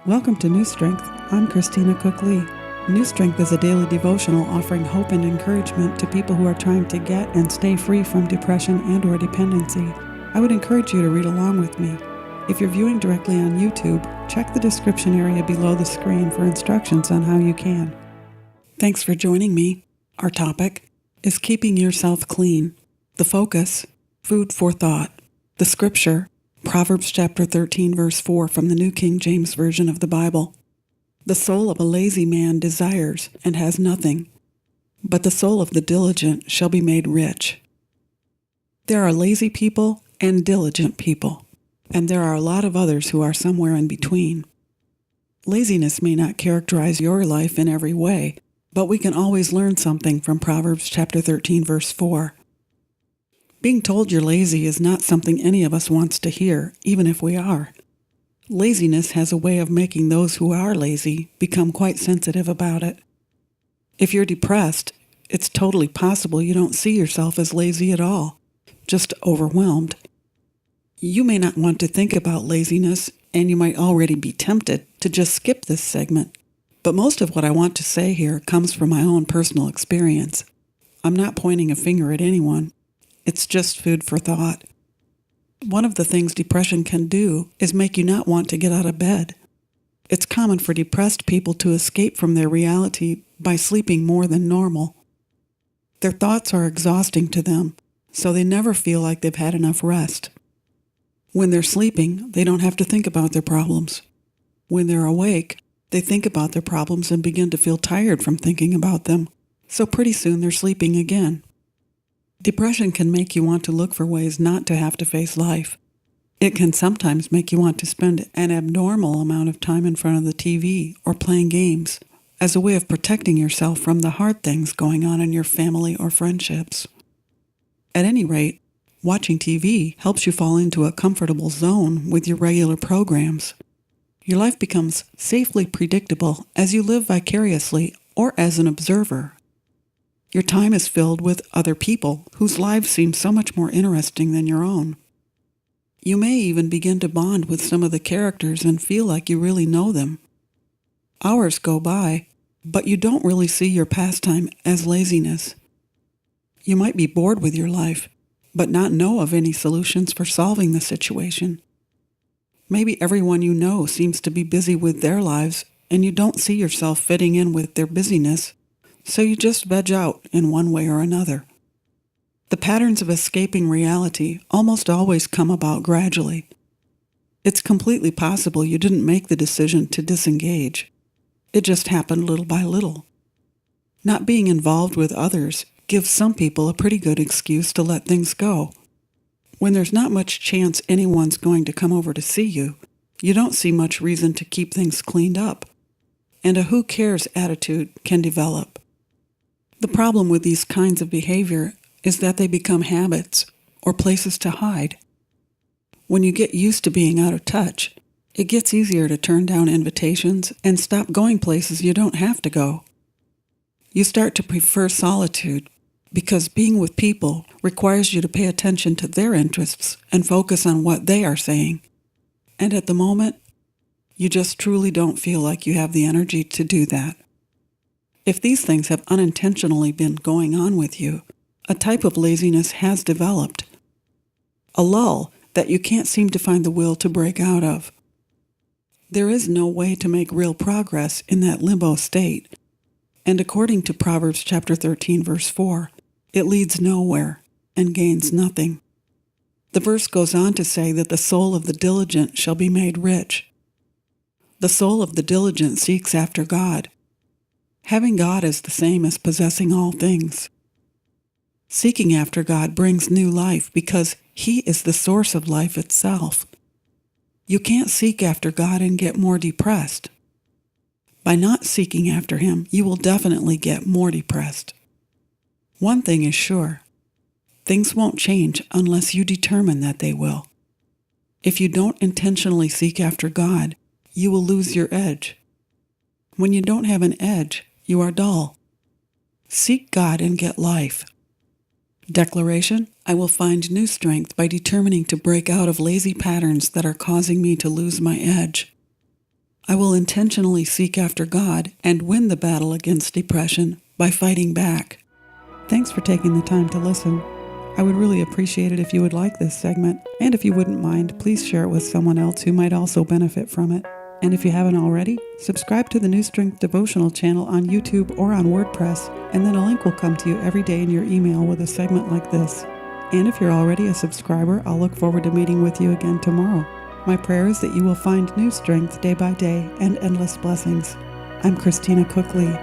Welcome to New Strength. I'm Christina Cook-Lee. New Strength is a daily devotional offering hope and encouragement to people who are trying to get and stay free from depression and/or dependency. I would encourage you to read along with me. If you're viewing directly on YouTube, check the description area below the screen for instructions on how you can. Thanks for joining me. Our topic is keeping yourself clean. The focus, food for thought. The scripture, Proverbs chapter 13, verse 4 from the New King James Version of the Bible. The soul of a lazy man desires and has nothing, but the soul of the diligent shall be made rich. There are lazy people and diligent people, and there are a lot of others who are somewhere in between. Laziness may not characterize your life in every way, but we can always learn something from Proverbs chapter 13, verse 4. Being told you're lazy is not something any of us wants to hear, even if we are. Laziness has a way of making those who are lazy become quite sensitive about it. If you're depressed, it's totally possible you don't see yourself as lazy at all, just overwhelmed. You may not want to think about laziness, and you might already be tempted to just skip this segment, but most of what I want to say here comes from my own personal experience. I'm not pointing a finger at anyone. It's just food for thought. One of the things depression can do is make you not want to get out of bed. It's common for depressed people to escape from their reality by sleeping more than normal. Their thoughts are exhausting to them, so they never feel like they've had enough rest. When they're sleeping, they don't have to think about their problems. When they're awake, they think about their problems and begin to feel tired from thinking about them, so pretty soon they're sleeping again. Depression can make you want to look for ways not to have to face life. It can sometimes make you want to spend an abnormal amount of time in front of the TV or playing games as a way of protecting yourself from the hard things going on in your family or friendships. At any rate, watching TV helps you fall into a comfortable zone with your regular programs. Your life becomes safely predictable as you live vicariously or as an observer. Your time is filled with other people whose lives seem so much more interesting than your own. You may even begin to bond with some of the characters and feel like you really know them. Hours go by, but you don't really see your pastime as laziness. You might be bored with your life, but not know of any solutions for solving the situation. Maybe everyone you know seems to be busy with their lives, and you don't see yourself fitting in with their busyness. So you just veg out in one way or another. The patterns of escaping reality almost always come about gradually. It's completely possible you didn't make the decision to disengage. It just happened little by little. Not being involved with others gives some people a pretty good excuse to let things go. When there's not much chance anyone's going to come over to see you, you don't see much reason to keep things cleaned up, and a who cares attitude can develop. The problem with these kinds of behavior is that they become habits or places to hide. When you get used to being out of touch, it gets easier to turn down invitations and stop going places you don't have to go. You start to prefer solitude because being with people requires you to pay attention to their interests and focus on what they are saying. And at the moment, you just truly don't feel like you have the energy to do that. If these things have unintentionally been going on with you, a type of laziness has developed. A lull that you can't seem to find the will to break out of. There is no way to make real progress in that limbo state, and according to Proverbs chapter 13, verse 4, it leads nowhere and gains nothing. The verse goes on to say that the soul of the diligent shall be made rich. The soul of the diligent seeks after God. Having God is the same as possessing all things. Seeking after God brings new life because He is the source of life itself. You can't seek after God and get more depressed. By not seeking after Him, you will definitely get more depressed. One thing is sure, things won't change unless you determine that they will. If you don't intentionally seek after God, you will lose your edge. When you don't have an edge, you are dull. Seek God and get life. Declaration: I will find new strength by determining to break out of lazy patterns that are causing me to lose my edge. I will intentionally seek after God and win the battle against depression by fighting back. Thanks for taking the time to listen. I would really appreciate it if you would like this segment, and if you wouldn't mind, please share it with someone else who might also benefit from it. And if you haven't already, subscribe to the New Strength Devotional channel on YouTube or on WordPress, and then a link will come to you every day in your email with a segment like this. And if you're already a subscriber, I'll look forward to meeting with you again tomorrow. My prayer is that you will find new strength day by day and endless blessings. I'm Christina Cookley.